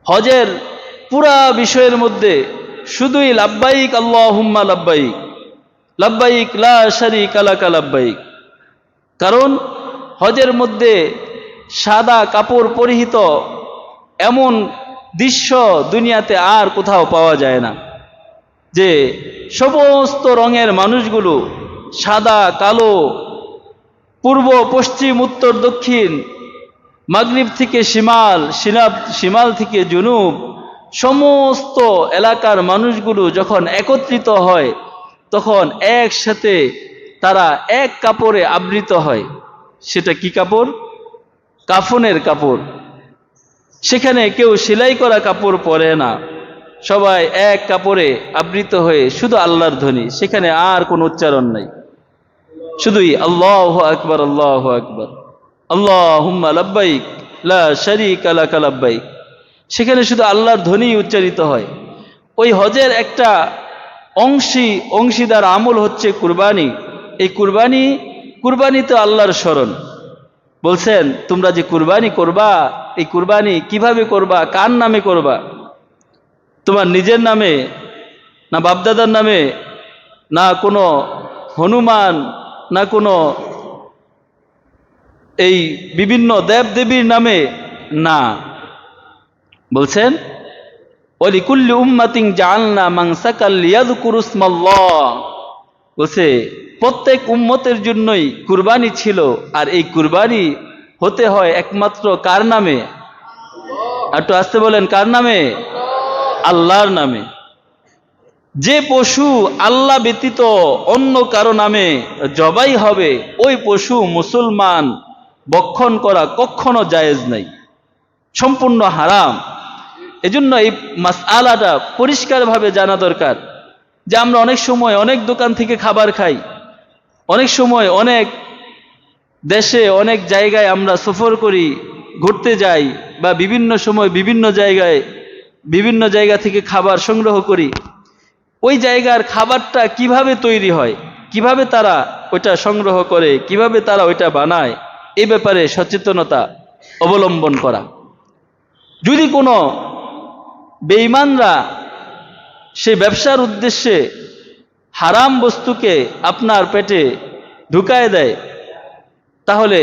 হজের পুরা বিষয়ের মধ্যে শুধুই লাব্বাইক আল্লাহুম্মা লাব্বাইক, লাব্বাইক লা শারীকা লাকা লাব্বাইক। কারণ হজের মধ্যে সাদা কাপড় পরিহিত এমন দৃশ্য দুনিয়াতে আর কোথাও পাওয়া যায় না, যে সমস্ত রঙের মানুষগুলো সাদা কালো, পূর্ব পশ্চিম উত্তর দক্ষিণ, মাগরিব থেকে শিমাল, শিমাল থেকে জুনুব, সমস্ত এলাকার মানুষগুলো যখন একত্রিত হয় তখন একসাথে তারা এক কাপড়ে আবৃত হয়। সেটা কি কাপড়? কাফনের কাপড়। সেখানে কেউ সেলাই করা কাপড় পরে না, সবাই এক কাপড়ে আবৃত হয়ে শুধু আল্লাহর ধ্বনি, সেখানে আর কোনো উচ্চারণ নাই, শুধুই আল্লাহু আকবার, আল্লাহু আকবার, আল্লাহুম্মা লাব্বাইক লা শারীকা লাকা লাব্বাইক। সেখানে শুধু আল্লাহর ধ্বনি উচ্চারিত হয়। ওই হজের একটা অংশীদার আমল হচ্ছে কুরবানি। এই কুরবানি তো আল্লাহর শরণ। বলছেন তোমরা যে কুরবানি করবা, এই কুরবানি কিভাবে করবা, কার নামে করবা? তোমার নিজের নামে, না বাপদাদার নামে, না কোনো হনুমান, না কোনো এই বিভিন্ন দেব দেবীর নামে? না, বলছেন ওয়ালিকুল্লি উম্মাতিন জাআলনা মানসাকাল লিয়াযকুরু ইসমাল্লাহ। বলছে প্রত্যেক উম্মতের জন্যই কুরবানি ছিল, আর এই কুরবানি হতে হয় একমাত্র কার নামে? একটু আসতে বলেন, কার নামে? আল্লাহর নামে। যে পশু আল্লাহ ব্যতীত অন্য কারো নামে জবাই হবে, ওই পশু মুসলমান ভক্ষণ করা কখনো জায়েজ নাই, সম্পূর্ণ হারাম। এজন্য এই মাসআলাটা পরিষ্কারভাবে জানা দরকার, যে আমরা অনেক সময় অনেক দোকান থেকে খাবার খাই, অনেক সময় অনেক দেশে অনেক জায়গায় আমরা সফর করি, ঘুরতে যাই, বা বিভিন্ন সময় বিভিন্ন জায়গা থেকে খাবার সংগ্রহ করি। ওই জায়গার খাবারটা কিভাবে তৈরি হয়, কিভাবে তারা ওইটা সংগ্রহ করে, কিভাবে তারা ওইটা বানায়, এই ব্যাপারে সচেতনতা অবলম্বন করা। যদি কোনো বেঈমানরা সে ব্যবসার উদ্দেশ্যে হারাম বস্তুকে আপনার পেটে ঢুকায় দেয়, তাহলে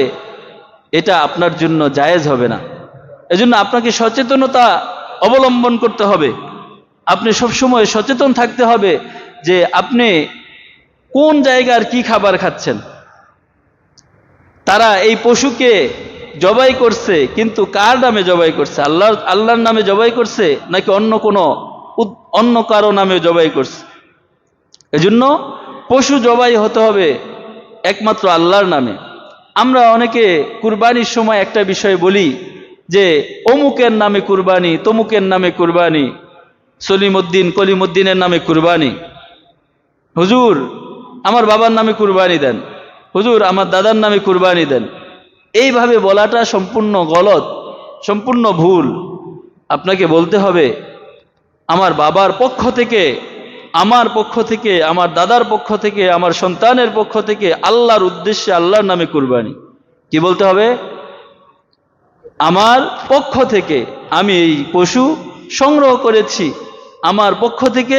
এটা আপনার জন্য জায়েজ হবে না। এজন্য আপনাকে সচেতনতা অবলম্বন করতে হবে। আপনি সবসময় সচেতন থাকতে হবে যে আপনি কোন জায়গার কি খাবার খাচ্ছেন। তারা এই পশুকে জবাই করছে, কিন্তু কার নামে জবাই করছে? আল্লাহর নামে জবাই করছে, নাকি অন্য কারো নামে জবাই করছে? এজন্য পশু জবাই হতে হবে একমাত্র আল্লাহর নামে। আমরা অনেকে কুরবানির সময় একটা বিষয় বলি যে অমুকের নামে কুরবানি, তমুকের নামে কুরবানি, সলিমউদ্দিন কলিমউদ্দিনের নামে কুরবানি, হুজুর আমার বাবার নামে কুরবানি দেন, হুজুর আমার দাদার নামে কুরবানি দেন। এইভাবে বলাটা সম্পূর্ণ গলত, সম্পূর্ণ ভুল। আপনাকে বলতে হবে আমার বাবার পক্ষ থেকে, আমার পক্ষ থেকে, আমার দাদার পক্ষ থেকে, আমার সন্তানের পক্ষ থেকে আল্লাহর উদ্দেশ্যে আল্লাহর নামে কুরবানি। কি বলতে হবে? আমার পক্ষ থেকে আমি এই পশু সংগ্রহ করেছি, আমার পক্ষ থেকে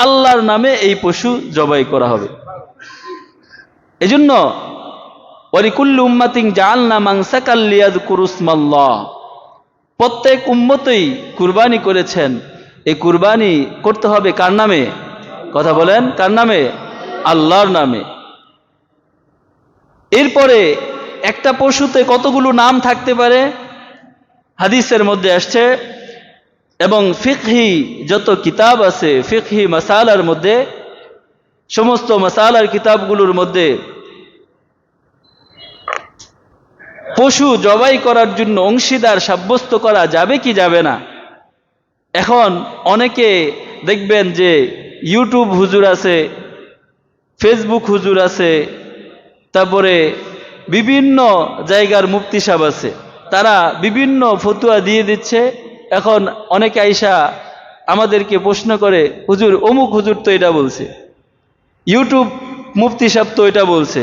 আল্লাহর নামে এই পশু জবাই করা হবে। এজন্য ওয়ালিকুল্লি উম্মাতিন জাআলনা মানসাকাল লিয়াযকুরু ইসমাল্লাহ, প্রত্যেক উম্মতই কুরবানি করেছেন। এই কুরবানি করতে হবে কার নামে? কথা বলেন, কার নামে? আল্লাহর নামে। এরপরে একটা পশুতে কতগুলো নাম থাকতে পারে? হাদিসের মধ্যে আসছে, এবং ফিকহি যত কিতাব আছে, ফিকহি মাসালার মধ্যে, সমস্ত মাসালার কিতাবগুলোর মধ্যে পশু জবাই করার জন্য অংশীদার সাব্যস্ত করা যাবে কি যাবে না। এখন অনেকে দেখবেন যে ইউটিউব হুজুর আছে, ফেসবুক হুজুর আছে, তারপরে বিভিন্ন জায়গার মুফতি সাহেব আছে, তারা বিভিন্ন ফতুয়া দিয়ে দিচ্ছে। এখন অনেকে আইসা আমাদেরকে প্রশ্ন করে, হুজুর অমুক হুজুর তো এটা বলছে, ইউটিউব মুফতি সাহেব তো এটা বলছে,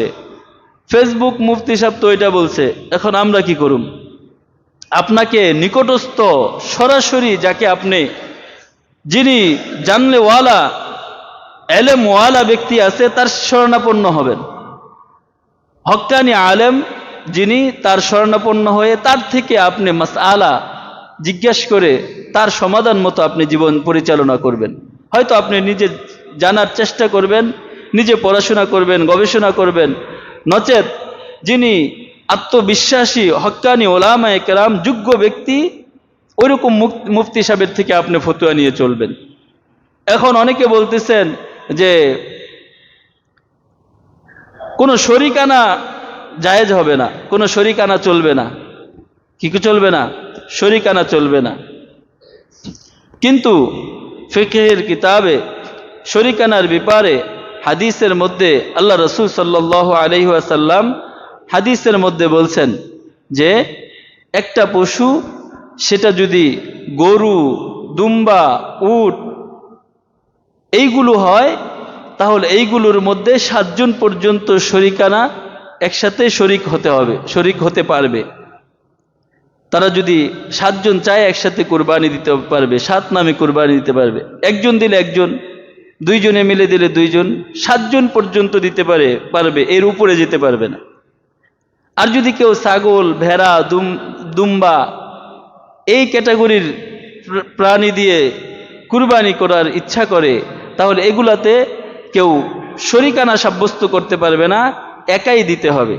ফেসবুক মুফতি সাহেব তো এটা বলছে, এখন আমরা কি করুম? আপনাকে নিকটস্থ সরাসরি যাকে আপনি, যিনি জানলেওয়ালা এলেমওয়ালা ব্যক্তি আছে, তার শরণাপন্ন হবেন। হক্কানি আলেম যিনি, তার শরণাপন্ন হয়ে তার থেকে আপনি মাসআলা জিজ্ঞেস করে তার সমাধান মতো আপনি জীবন পরিচালনা করবেন। হয়তো আপনি নিজে জানার চেষ্টা করবেন, নিজে পড়াশোনা করবেন, গবেষণা করবেন, নচেত যিনি আত্মবিশ্বাসী হক্কানি ওলামায়ে কেরাম যোগ্য ব্যক্তি, ওইরকম মুফতি সাহেবের থেকে আপনি ফতোয়া নিয়ে চলবেন। এখন অনেকে বলতেছেন যে কোনো শরিকানা জায়েজ হবে না, কোনো শরিকানা চলবে না। কি চলবে না? শরিকানা চলবে না। কিন্তু ফিকহের কিতাবে শরিকানার ব্যাপারে হাদিসের মধ্যে আল্লাহ রাসূল সাল্লাল্লাহু আলাইহি ওয়াসাল্লাম হাদিসের মধ্যে বলছেন যে একটা পশু, সেটা যদি গরু, দুম্বা, উট এইগুলো হয়, তাহলে এইগুলোর মধ্যে 7 জন পর্যন্ত শরিকানা একসাথে শরিক হতে হবে, শরিক হতে পারবে। তারা যদি 7 জন চায় একসাথে কুরবানি দিতে পারবে, 7 নামে কুরবানি দিতে পারবে। একজন দিলে একজন, 2 জনে মিলে দিলে 2 জন, 7 জন পর্যন্ত দিতে পারবে, এর উপরে যেতে পারবে না। আর যদি কেউ ছাগল, ভেড়া, দুম্বা এই ক্যাটাগরির প্রাণী দিয়ে কুরবানি করার ইচ্ছা করে, তাহলে এগুলাতে কেউ শরিকানা সাব্যস্ত করতে পারবে না, একাই দিতে হবে।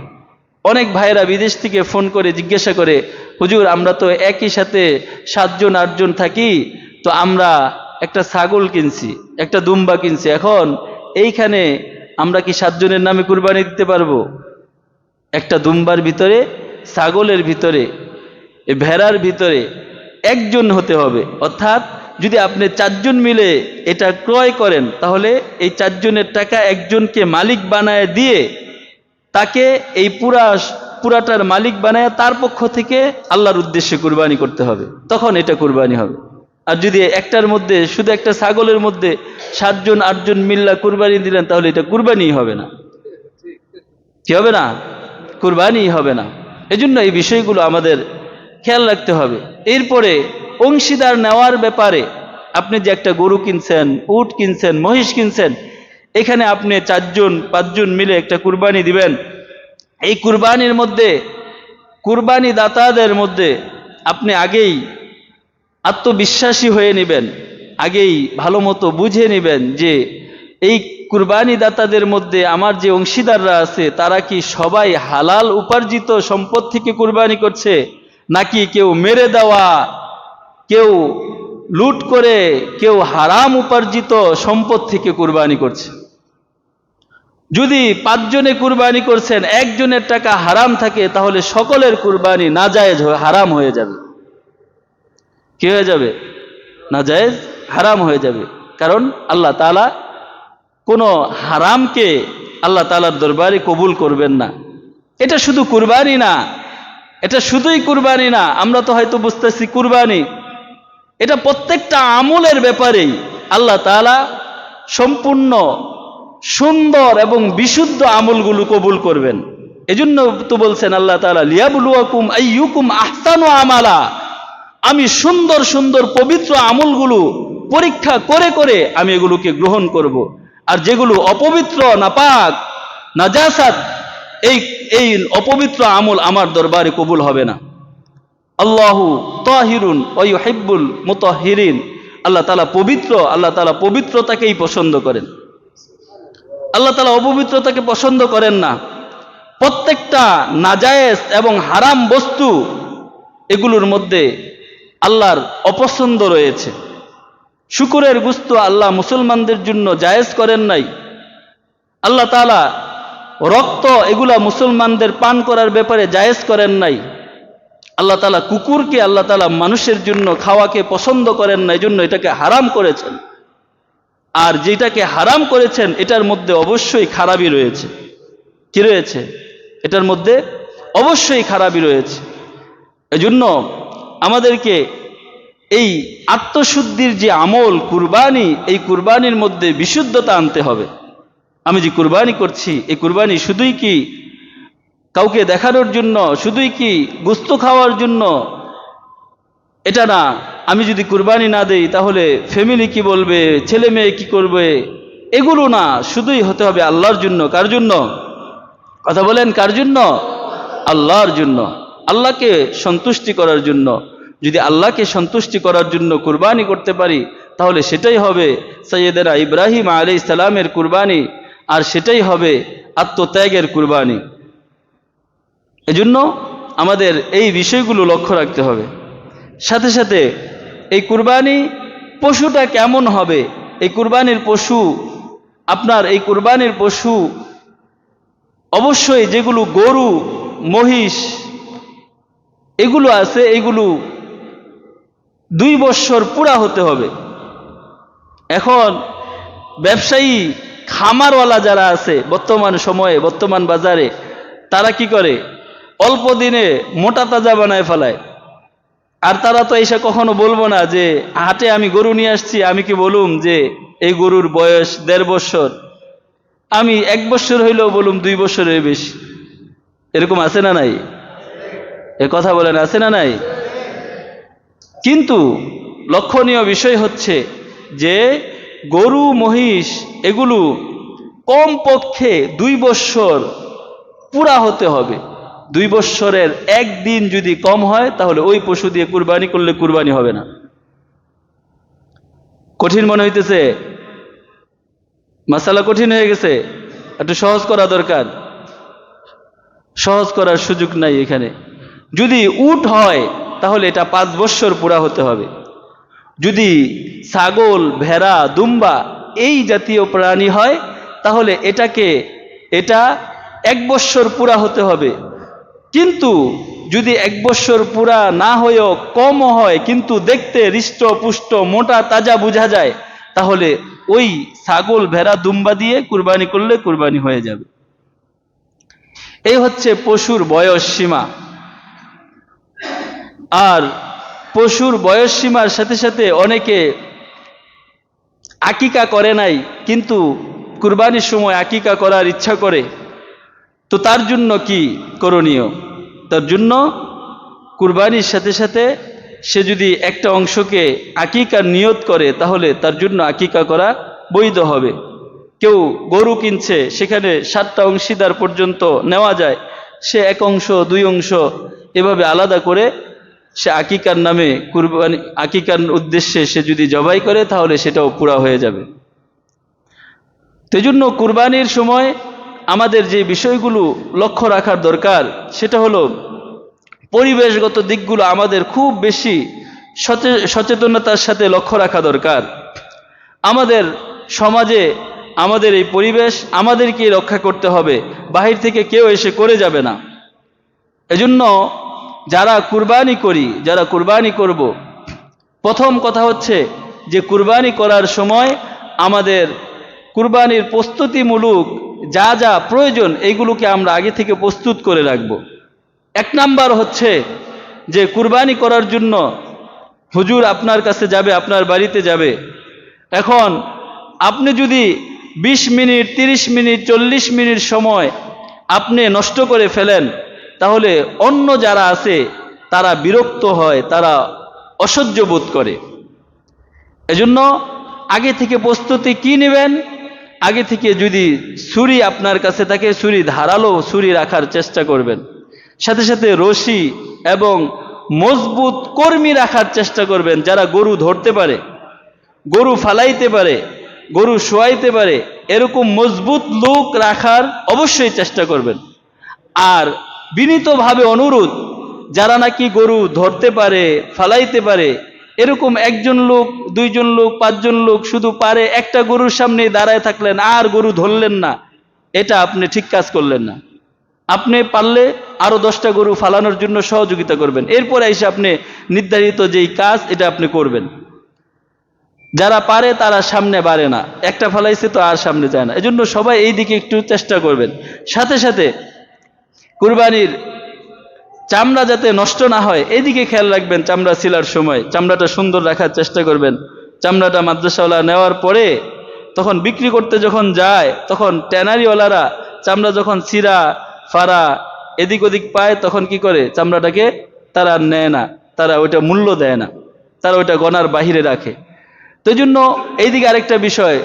অনেক ভাইয়েরা বিদেশ থেকে ফোন করে জিজ্ঞাসা করে, হুজুর আমরা তো একই সাথে 7 জন 8 জন থাকি, তো আমরা একটা ছাগল কিনছি, একটা দুম্বা কিনছি, এখন এইখানে আমরা কি 7 জনের নামে কুরবানি দিতে পারবো? একটা দুম্বার ভিতরে, ছাগলের ভিতরে, ভেড়ার ভিতরে একজন হতে হবে। অর্থাৎ যদি আপনি 4 জন মিলে এটা ক্রয় করেন, তাহলে এই 4 জনের টাকা একজনকে মালিক বানায় দিয়ে তাকে এই পুরাটার মালিক বানায় তার পক্ষ থেকে আল্লাহর উদ্দেশ্যে কুরবানি করতে হবে, তখন এটা কুরবানি হবে। আর যদি একটার মধ্যে, শুধু একটা ছাগলের মধ্যে 7 জন 8 জন মিল্লা কুরবানি দিলেন, তাহলে এটা কুরবানি হবে না। কি হবে না? কুরবানি হবে না। এজন্য এই বিষয়গুলো আমাদের খেয়াল রাখতে হবে। এরপরে অংশীদার নেওয়ার ব্যাপারে, আপনি যে একটা গরু কিনছেন, উট কিনছেন, মহিষ কিনছেন, এখানে আপনি 4 জন 5 জন মিলে একটা কুরবানি দিবেন। এই কুরবানির মধ্যে, কুরবানি দাতাদের মধ্যে আপনি আগেই আত্মবিশ্বাসী হয়ে নেবেন, আগেই ভালো মতো বুঝে নেবেন যে এই কুরবানি দাতাদের মধ্যে আমার যে অংশীদাররা আছে, তারা কি সবাই হালাল উপার্জিত সম্পদ থেকে কুরবানি করছে, নাকি কেউ মেরে দেওয়া, কেউ লুট করে, কেউ হারাম উপার্জিত সম্পদ থেকে কুরবানি করছে। যদি 5 জনে কুরবানি করছেন, একজনের টাকা হারাম থাকে, তাহলে সকলের কুরবানি নাজায়েজ হারাম হয়ে যাবে। কি হয়ে যাবে? নাজায়েজ হারাম হয়ে যাবে। কারণ আল্লাহ তাআলা কোনো হারামকে আল্লাহ তাআলার দরবারে কবুল করবেন না। এটা শুধু কুরবানি না, এটা শুধুই কুরবানি না, আমরা তো হয়তো বুঝতেছি কুরবানি, এটা প্রত্যেকটা আমলের ব্যাপারেই আল্লাহ তাআলা সম্পূর্ণ সুন্দর এবং বিশুদ্ধ আমলগুলো কবুল করবেন। এজন্য তো বলছেন আল্লাহ তাআলা, লিয়াবলুয়াকুম আইয়ুকুম আহসানু আমালা, আমি সুন্দর সুন্দর পবিত্র আমলগুলো পরীক্ষা করে করে আমি এগুলোকে গ্রহণ করব। আর যেগুলো অপবিত্র, নাপাক, নাজাসাত, এই অপবিত্র আমল আমার দরবারে কবুল হবে না। আল্লাহু তাহিরুন ওয়া ইউহিব্বুল মুতাহহিরিন, আল্লাহ তাআলা পবিত্র, আল্লাহ তাআলা পবিত্রতাকেই পছন্দ করেন। আল্লাহ তাআলা অপবিত্রতাকে পছন্দ করেন না। প্রত্যেকটা নাজায়েজ এবং হারাম বস্তু, এগুলোর মধ্যে আল্লাহর অপছন্দ রয়েছে। শুকরের গোশত আল্লাহ মুসলমানদের জন্য জায়েজ করেন নাই। আল্লাহ তাআলা রক্ত, এগুলা মুসলমানদের পান করার ব্যাপারে জায়েজ করেন নাই। আল্লাহ তাআলা কুকুরকে আল্লাহ তাআলা মানুষের জন্য খাওয়াকে পছন্দ করেন না, এজন্য এটাকে হারাম করেছেন। আর যেটাকে হারাম করেছেন, এটার মধ্যে অবশ্যই খারাপই রয়েছে। কি রয়েছে? এটার মধ্যে অবশ্যই খারাপই রয়েছে। এজন্য আমাদেরকে এই আত্মশুদ্ধির যে আমল কুরবানি, এই কুরবানির মধ্যে বিশুদ্ধতা আনতে হবে। আমি যে কুরবানি করছি, এই কুরবানি শুধুই কি কাউকে দেখানোর জন্য, শুধুই কি গোশত খাওয়ার জন্য, এটা না, আমি যদি কুরবানি না দেই তাহলে ফ্যামিলি কি বলবে, ছেলে মেয়ে কি করবে, এগুলো না, শুধুই হতে হবে আল্লাহর জন্য। কার জন্য? কথা বলেন, কার জন্য? আল্লাহর জন্য, আল্লাহকে সন্তুষ্টি করার জন্য। যদি আল্লাহকে সন্তুষ্টি করার জন্য কুরবানি করতে পারি তাহলে সেটাই হবে সাইয়েদেনা ইব্রাহিম আলাইহিস সালামের কুরবানি, আর সেটাই হবে আত্মত্যাগের কুরবানি। এজন্য আমাদের এই বিষয়গুলো লক্ষ্য রাখতে হবে। সাথে সাথে এই কুরবানি পশুটা কেমন হবে, এই কুরবানির পশু, আপনার এই কুরবানির পশু অবশ্যই যেগুলো গরু মহিষ এগুলো আছে, এগুলো 2 বৎসর পুরা হতে হবে। এখন ব্যবসায়ী খামারওয়ালা যারা আছে বর্তমান সময়ে, বর্তমান বাজারে, তারা কি করে, অল্প দিনে মোটা তাজা বানায় ফেলায়। আর তারা তো এসে কখনো বলবো না যে হাটে আমি গরু নিয়ে আসছি, আমি কি বলুম যে এই গরুর বয়স 1.5 বৎসর, আমি 1 বৎসর হইলেও বলুম 2 বৎসরের বেশি। এরকম আছে না নাই? এ কথা বলেন, আছে না নাই? কিন্তু লক্ষণীয় বিষয় হচ্ছে যে গরু মহিষ এগুলো কমপক্ষে 2 বৎসর পুরা হতে হবে। 2 বৎসরের 1 দিন যদি কম হয় তাহলে ওই পশু দিয়ে কুরবানি করলে কুরবানি হবে না। কঠিন মনে হইতেছে? মাসালা কঠিন হয়ে গেছে? একটু সহজ করা দরকার। সহজ করার সুযোগ নাই এখানে। যদি উট হয় তাহলে এটা 5 বৎসর পুরা হতে হবে। যদি ছাগল, ভেড়া, দুম্বা এই জাতীয় প্রাণী হয় তাহলে এটা 1 বৎসর পুরা হতে হবে। কিন্তু যদি 1 বৎসর পুরা না হয়েও কম হয়, কিন্তু দেখতে হৃষ্টপুষ্ট মোটা তাজা বোঝা যায়, তাহলে ওই ছাগল, ভেড়া, দুম্বা দিয়ে কুরবানি করলে কুরবানি হয়ে যাবে। এই হচ্ছে পশুর বয়স সীমা। আর পশুর বয়স সীমার সাথে সাথে অনেকে আকিকা করে নাই, কিন্তু কুরবানির সময় আকিকা করার ইচ্ছা করে। তো তার জন্য কি করণীয়? তার জন্য কুরবানির সাথে সাথে সে যদি একটা অংশকে আকিকার নিয়ত করে তাহলে তার জন্য আকিকা করা বৈধ হবে। কেউ গরু কিনছে, সেখানে 7টা অংশীদার পর্যন্ত নেওয়া যায়, সে 1 অংশ 2 অংশ এভাবে আলাদা করে সে আকিকার নামে কুরবানি, আকিকার উদ্দেশ্যে সে যদি জবাই করে তাহলে সেটাও পুরা হয়ে যাবে। সেজন্য কুরবানির সময় আমাদের যে বিষয়গুলো লক্ষ্য রাখার দরকার সেটা হলো পরিবেশগত দিকগুলো আমাদের খুব বেশি সচেতনতার সাথে লক্ষ্য রাখা দরকার। আমাদের সমাজে আমাদের এই পরিবেশ আমাদেরকে রক্ষা করতে হবে, বাহির থেকে কেউ এসে করে যাবে না। এজন্য যারা কুরবানি করি, যারা কুরবানি করব, প্রথম কথা হচ্ছে যে কুরবানি করার সময় আমাদের কুরবানির প্রস্তুতিমূলক যা যা প্রয়োজন এইগুলোকে আমরা আগে থেকে প্রস্তুত করে রাখব। 1 নাম্বার হচ্ছে যে কুরবানি করার জন্য হুজুর আপনার কাছে যাবে, আপনার বাড়িতে যাবে। এখন আপনি যদি 20 মিনিট, 30 মিনিট, 40 মিনিট সময় আপনি নষ্ট করে ফেলেন তাহলে অন্য যারা আছে তারা বিরক্ত হয়, তারা অসহ্য বোধ করে। এজন্য আগে থেকে প্রস্তুতি কি নেবেন? আগে থেকে যদি ছুরি আপনার কাছে থাকে, ছুরি, ধারালো ছুরি রাখার চেষ্টা করবেন। সাথে সাথে রশি এবং মজবুত কর্মী রাখার চেষ্টা করবেন, যারা গরু ধরতে পারে, গরু ফালাইতে পারে, গরু শোয়াইতে পারে, এরকম মজবুত লোক রাখার অবশ্যই চেষ্টা করবেন। আর বিনীতভাবে অনুরোধ, যারা নাকি গরু ধরতে পারে, ফালাইতে পারে, এরকম 1 জন লোক, 2 জন লোক, 5 জন লোক শুধু পারে একটা গরুর সামনে দাঁড়ায় থাকলেন আর গরু ধরলেন না, এটা আপনি ঠিক কাজ করলেন না। আপনি পারলে আরো 10টা গরু ফালানোর জন্য সহযোগিতা করবেন, এরপরে এসে আপনি নির্ধারিত যেই কাজ এটা আপনি করবেন। যারা পারে তারা সামনে বাড়ে না, একটা ফালাইছে তো আর সামনে যায় না। এজন্য সবাই এই দিকে একটু চেষ্টা করবেন। সাথে সাথে কুরবানির চামড়া যাতে নষ্ট না হয় এদিকে খেয়াল রাখবেন। চামড়া ছিলার সময় চামড়াটা সুন্দর রাখার চেষ্টা করবেন। চামড়াটা মাদ্রাসাওয়ালা নেওয়ার পরে তখন বিক্রি করতে যখন যায়, তখন ট্যানারিওয়ালারা চামড়া যখন ছিঁড়া ফাড়া এদিক ওদিক পায় তখন কি করে, চামড়াটাকে তারা নেয় না, তারা ওইটা মূল্য দেয় না, তারা ওইটা গণার বাহিরে রাখে। তো এই জন্য এইদিকে আরেকটা বিষয়,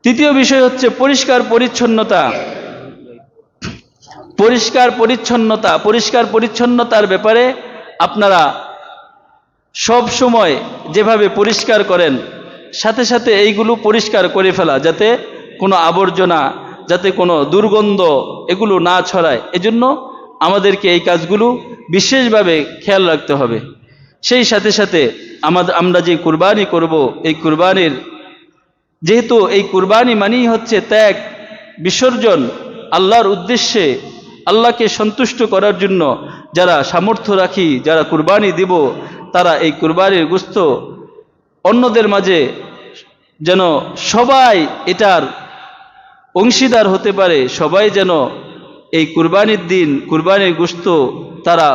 তৃতীয় বিষয় হচ্ছে পরিষ্কার পরিচ্ছন্নতা। পরিষ্কার পরিচ্ছন্নতার ব্যাপারে আপনারা সব সময় যেভাবে পরিষ্কার করেন, সাথে সাথে এইগুলো পরিষ্কার করে ফেলা, যাতে কোনো আবর্জনা, যাতে কোনো দুর্গন্ধ এগুলো না ছড়ায়। এজন্য আমাদেরকে এই কাজগুলো বিশেষভাবে খেয়াল রাখতে হবে। সেই সাথে সাথে আমরা যে কুরবানি করব, এই কুরবানির, যেহেতু এই কুরবানি মানেই হচ্ছে ত্যাগ, বিসর্জন, আল্লাহর উদ্দেশ্যে, আল্লাহকে সন্তুষ্ট করার জন্য যারা সামর্থ্য রাখি, যারা কুরবানি দিব, তারা এই কুরবানির গোশত অন্যদের মাঝে যেন সবাই এটার অংশীদার হতে পারে, সবাই যেন এই কুরবানির দিন কুরবানির গোশত তারা